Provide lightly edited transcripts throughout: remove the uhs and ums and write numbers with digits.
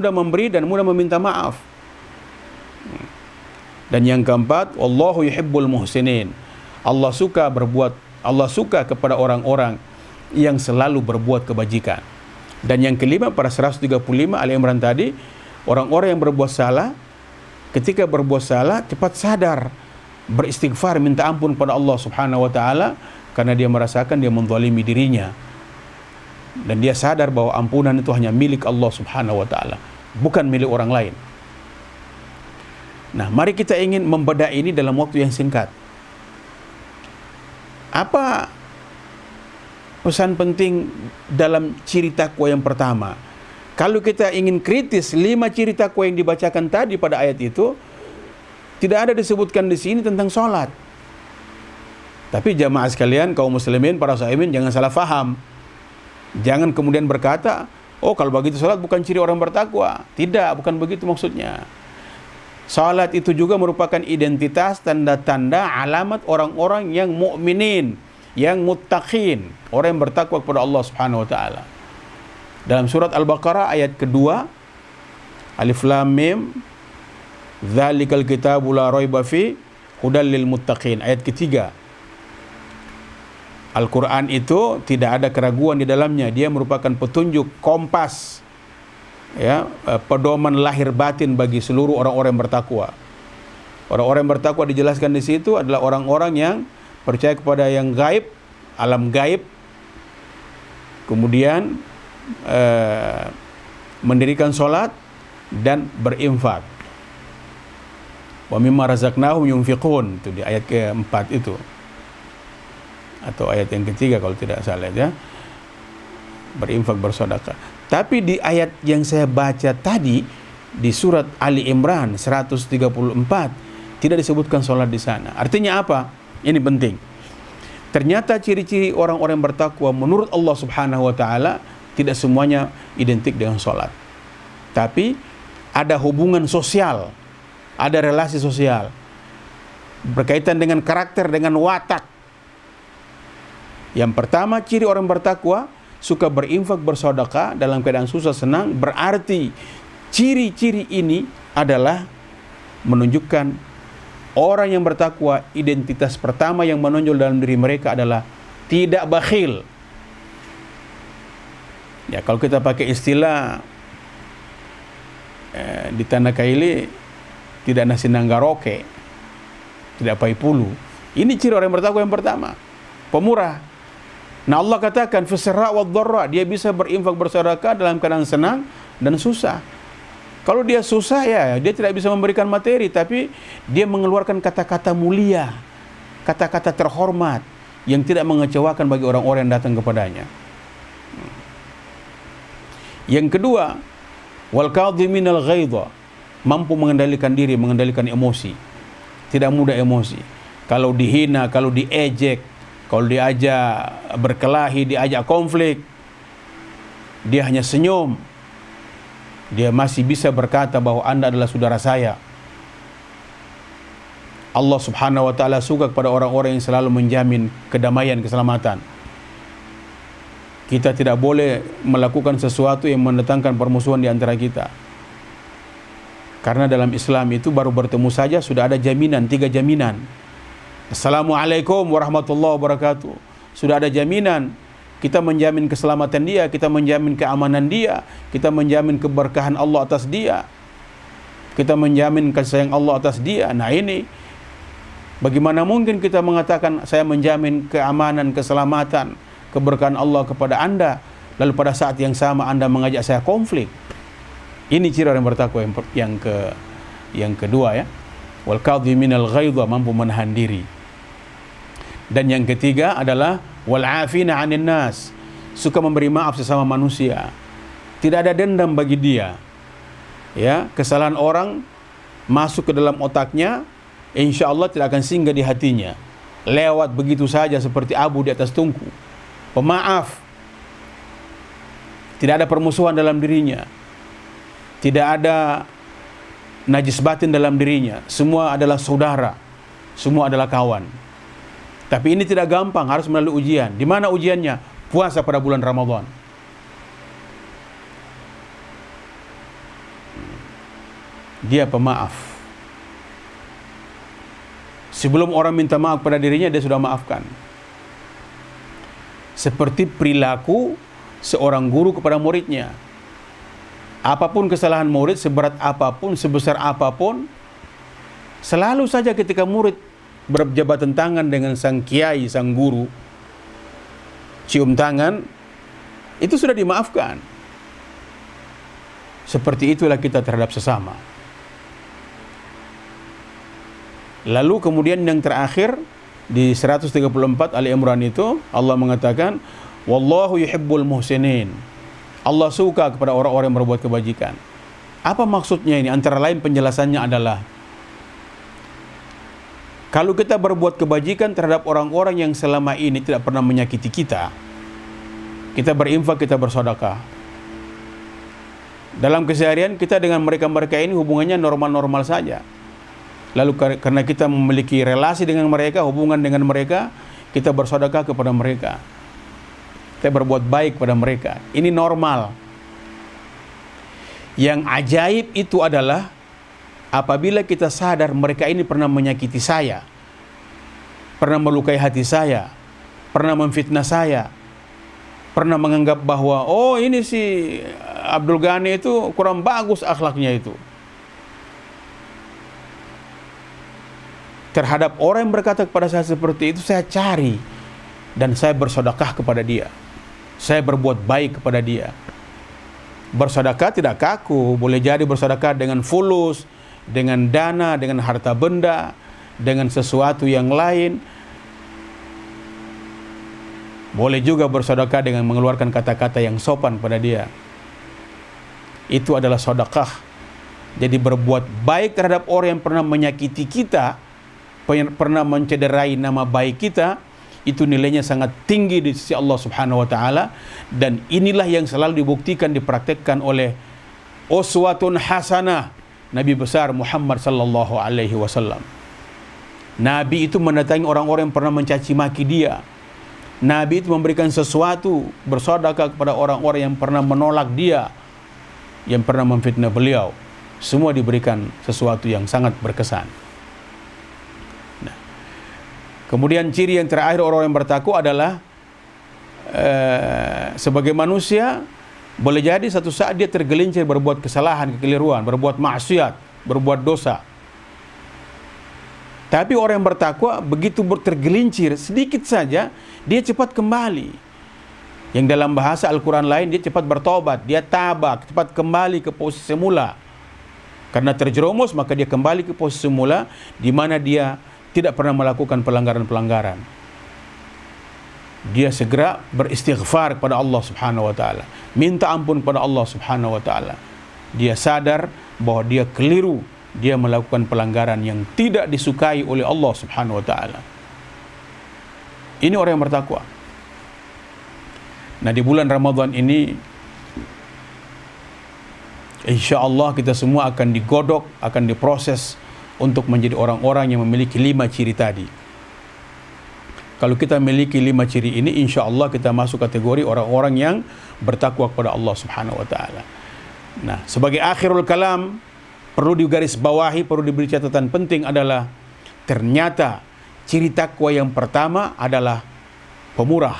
mudah memberi dan mudah meminta maaf. Dan yang keempat, wallahu yuhibbul muhsinin. Allah suka kepada orang-orang yang selalu berbuat kebajikan. Dan yang kelima, pada 135 Ali Imran tadi, orang-orang yang berbuat salah, ketika berbuat salah cepat sadar, beristighfar, minta ampun pada Allah Subhanahu wa taala, karena dia merasakan dia menzalimi dirinya. Dan dia sadar bahwa ampunan itu hanya milik Allah Subhanahu wa taala, bukan milik orang lain. Nah, mari kita ingin membedah ini dalam waktu yang singkat. Apa pesan penting dalam ciri takwa yang pertama? Kalau kita ingin kritis 5 ciri takwa yang dibacakan tadi pada ayat itu, tidak ada disebutkan di sini tentang sholat. Tapi jamaah sekalian, kaum muslimin, para sahimin, jangan salah faham. Jangan kemudian berkata, oh kalau begitu sholat bukan ciri orang bertakwa. Tidak, bukan begitu maksudnya. Salat itu juga merupakan identitas, tanda-tanda, alamat orang-orang yang mukminin, yang muttaqin, orang yang bertakwa kepada Allah Subhanahu wa taala. Dalam surat Al-Baqarah ayat kedua, Alif Lam Mim, Dzalikal kitabu la raiba fi hudal lil muttaqin. Ayat ketiga. Al-Quran itu tidak ada keraguan di dalamnya. Dia merupakan petunjuk, kompas, ya, pedoman lahir batin bagi seluruh orang-orang yang bertakwa. Orang-orang yang bertakwa dijelaskan di situ adalah orang-orang yang percaya kepada yang gaib, alam gaib, kemudian mendirikan sholat dan berinfak. Wa mimma razaqnahum yunfiqun, itu di ayat keempat itu, atau ayat yang ketiga kalau tidak salah, ya, berinfak, bersedekah. Tapi di ayat yang saya baca tadi di surat Ali Imran 134 tidak disebutkan sholat di sana. Artinya apa? Ini penting. Ternyata ciri-ciri orang-orang yang bertakwa menurut Allah Subhanahu wa taala tidak semuanya identik dengan sholat. Tapi ada hubungan sosial, ada relasi sosial berkaitan dengan karakter, dengan watak. Yang pertama, ciri orang bertakwa suka berinfak, bersedekah dalam keadaan susah senang. Berarti ciri-ciri ini adalah menunjukkan orang yang bertakwa, identitas pertama yang menonjol dalam diri mereka adalah tidak bakhil. Ya, kalau kita pakai istilah di Tanah Kaili, tidak nasi nanggaroke, tidak paipulu. Ini ciri orang yang bertakwa yang pertama, pemurah. Nah, Allah katakan fisra wa dharra, dia bisa berinfak, bersedekah dalam keadaan senang dan susah. Kalau dia susah, ya dia tidak bisa memberikan materi, tapi dia mengeluarkan kata-kata mulia, kata-kata terhormat yang tidak mengecewakan bagi orang-orang yang datang kepadanya. Yang kedua, wal kadhiminal ghaidha, mampu mengendalikan diri, mengendalikan emosi. Tidak mudah emosi. Kalau dihina, kalau diejek, kalau diajak berkelahi, diajak konflik, dia hanya senyum. Dia masih bisa berkata bahwa Anda adalah saudara saya. Allah Subhanahu wa taala suka kepada orang-orang yang selalu menjamin kedamaian, keselamatan. Kita tidak boleh melakukan sesuatu yang mendatangkan permusuhan di antara kita. Karena dalam Islam itu baru bertemu saja sudah ada jaminan, 3 jaminan. Assalamualaikum warahmatullahi wabarakatuh. Sudah ada jaminan. Kita menjamin keselamatan dia, kita menjamin keamanan dia, kita menjamin keberkahan Allah atas dia, kita menjamin kasih sayang Allah atas dia. Nah ini, bagaimana mungkin kita mengatakan saya menjamin keamanan, keselamatan, keberkahan Allah kepada Anda, lalu pada saat yang sama Anda mengajak saya konflik? Ini ciri orang bertakwa yang kedua, ya. Wal kadhiminal ghaidha, mampu menahan diri. Dan yang ketiga adalah wal afina 'anil nas, suka memberi maaf sesama manusia. Tidak ada dendam bagi dia. Ya, kesalahan orang masuk ke dalam otaknya, insya Allah tidak akan singgah di hatinya. Lewat begitu saja seperti abu di atas tungku. Pemaaf. Tidak ada permusuhan dalam dirinya. Tidak ada najis batin dalam dirinya. Semua adalah saudara. Semua adalah kawan. Tapi ini tidak gampang, harus melalui ujian. Di mana ujiannya? Puasa pada bulan Ramadan. dia pemaaf. Sebelum orang minta maaf pada dirinya, dia sudah maafkan. Seperti perilaku seorang guru kepada muridnya. Apapun kesalahan murid, seberat apapun, sebesar apapun, selalu saja ketika murid berjabatan tangan dengan sang kiai, sang guru, cium tangan, itu sudah dimaafkan. Seperti itulah kita terhadap sesama. Lalu kemudian yang terakhir di 134 Ali Imran itu Allah mengatakan, wallahu yuhibbul muhsinin. Allah suka kepada orang-orang yang berbuat kebajikan. Apa maksudnya ini? Antara lain penjelasannya adalah, kalau kita berbuat kebajikan terhadap orang-orang yang selama ini tidak pernah menyakiti kita, kita berinfak, kita bersedekah. Dalam keseharian kita dengan mereka-mereka ini hubungannya normal-normal saja. Lalu karena kita memiliki relasi dengan mereka, hubungan dengan mereka, kita bersedekah kepada mereka. Kita berbuat baik pada mereka. Ini normal. Yang ajaib itu adalah apabila kita sadar mereka ini pernah menyakiti saya, pernah melukai hati saya, pernah memfitnah saya, pernah menganggap bahwa oh ini si Abdul Ghani itu kurang bagus akhlaknya itu. Terhadap orang yang berkata kepada saya seperti itu, saya cari dan saya bersedekah kepada dia. Saya berbuat baik kepada dia. Bersedekah tidak kaku, boleh jadi bersedekah dengan fulus, dengan dana, dengan harta benda, dengan sesuatu yang lain. Boleh juga bersedekah dengan mengeluarkan kata-kata yang sopan pada dia. Itu adalah sedekah. Jadi berbuat baik terhadap orang yang pernah menyakiti kita, pernah mencederai nama baik kita, itu nilainya sangat tinggi di sisi Allah Subhanahu wa taala, dan inilah yang selalu dibuktikan, dipraktekkan oleh uswatun hasanah Nabi besar Muhammad sallallahu alaihi wasallam. Nabi itu mendatangi orang-orang yang pernah mencaci maki dia. Nabi itu memberikan sesuatu, bersedekah kepada orang-orang yang pernah menolak dia, yang pernah memfitnah beliau. Semua diberikan sesuatu yang sangat berkesan. Kemudian ciri yang terakhir orang yang bertakwa adalah sebagai manusia boleh jadi satu saat dia tergelincir berbuat kesalahan, kekeliruan, berbuat maksiat, berbuat dosa. Tapi orang yang bertakwa begitu tergelincir sedikit saja, dia cepat kembali. Yang dalam bahasa Al-Quran lain, dia cepat bertobat, dia tabak, cepat kembali ke posisi semula. Karena terjerumus, maka dia kembali ke posisi semula, di mana dia tidak pernah melakukan pelanggaran-pelanggaran. Dia segera beristighfar kepada Allah Subhanahu wa taala, minta ampun kepada Allah Subhanahu wa taala. Dia sadar bahwa dia keliru, dia melakukan pelanggaran yang tidak disukai oleh Allah Subhanahu wa taala. Ini orang yang bertakwa. Nah, di bulan Ramadan ini insyaallah kita semua akan digodok, akan diproses untuk menjadi orang-orang yang memiliki 5 ciri tadi. Kalau kita memiliki 5 ciri ini, insya Allah kita masuk kategori orang-orang yang bertakwa kepada Allah Subhanahu wa taala. Nah, sebagai akhirul kalam, perlu digarisbawahi, perlu diberi catatan penting adalah ternyata ciri takwa yang pertama adalah pemurah,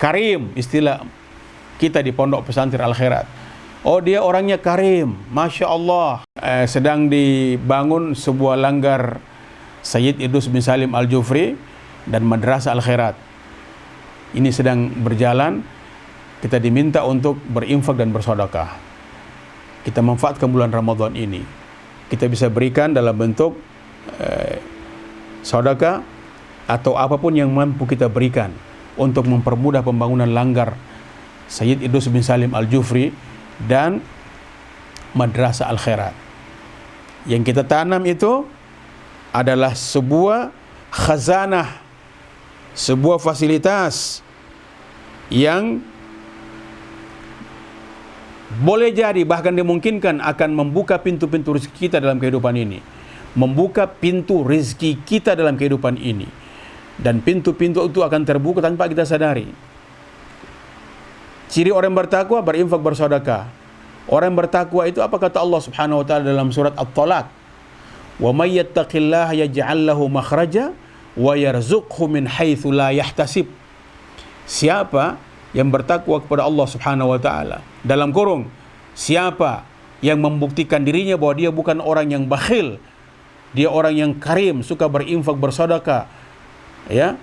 karim, istilah kita di Pondok Pesantren Al Khairat. Oh, dia orangnya karim, Masya Allah. Sedang dibangun sebuah langgar Sayyid Idrus bin Salim Al-Jufri dan Madrasah Al Khairat. Ini sedang berjalan. Kita diminta untuk berinfak dan bersedekah. Kita manfaatkan bulan Ramadan ini. Kita bisa berikan dalam bentuk sedekah atau apapun yang mampu kita berikan untuk mempermudah pembangunan langgar Sayyid Idrus bin Salim Al-Jufri dan Madrasah Al Khairat. Yang kita tanam itu adalah sebuah khazanah, sebuah fasilitas yang boleh jadi bahkan dimungkinkan akan membuka pintu-pintu rezeki kita dalam kehidupan ini, membuka pintu rezeki kita dalam kehidupan ini, dan pintu-pintu itu akan terbuka tanpa kita sadari. Ciri orang bertakwa, berinfak, bersedekah. Orang yang bertakwa itu apa kata Allah Subhanahu wa taala dalam surat At-Talaq? Wa may yattaqillaha yaj'al lahu makhraja wa yarzuqhu min haitsu la yahtasib. Siapa yang bertakwa kepada Allah Subhanahu wa taala, dalam kurung, siapa yang membuktikan dirinya bahwa dia bukan orang yang bakhil, dia orang yang karim, suka berinfak, bersedekah, ya,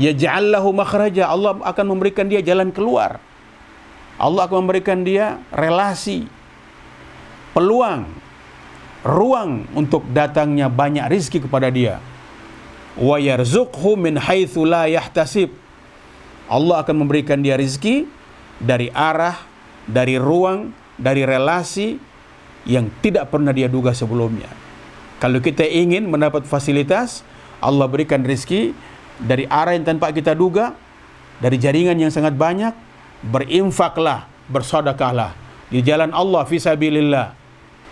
yaj'al lahu makhraja, Allah akan memberikan dia jalan keluar. Allah akan memberikan dia relasi, peluang, ruang untuk datangnya banyak rizki kepada dia. Wa yarzuqhu min haitsu la yahtasib. Allah akan memberikan dia rizki dari arah, dari ruang, dari relasi yang tidak pernah dia duga sebelumnya. Kalau kita ingin mendapat fasilitas, Allah berikan rizki dari arah yang tanpa kita duga, dari jaringan yang sangat banyak. Berinfaklah, bersedekahlah di jalan Allah fisabilillah.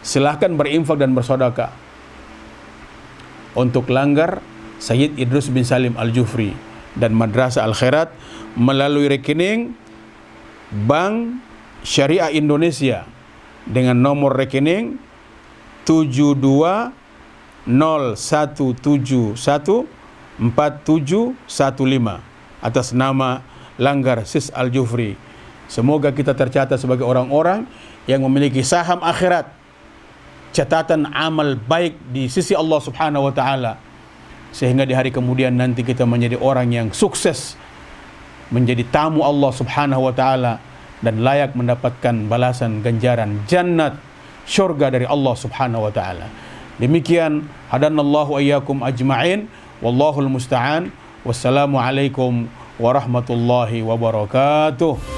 Silahkan berinfak dan bersedekah. Untuk langgar Sayyid Idrus bin Salim Al-Jufri dan Madrasah Al-Khairat melalui rekening Bank Syariah Indonesia dengan nomor rekening 7201714715 atas nama Langgar Sis Al-Jufri. Semoga kita tercatat sebagai orang-orang yang memiliki saham akhirat, catatan amal baik di sisi Allah Subhanahu wa taala, sehingga di hari kemudian nanti kita menjadi orang yang sukses, menjadi tamu Allah Subhanahu wa taala dan layak mendapatkan balasan ganjaran jannat, syurga dari Allah Subhanahu wa taala. Demikian, hadanallahu ayyakum ajma'in, wallahul musta'an. Wassalamualaikum warahmatullahi wabarakatuh.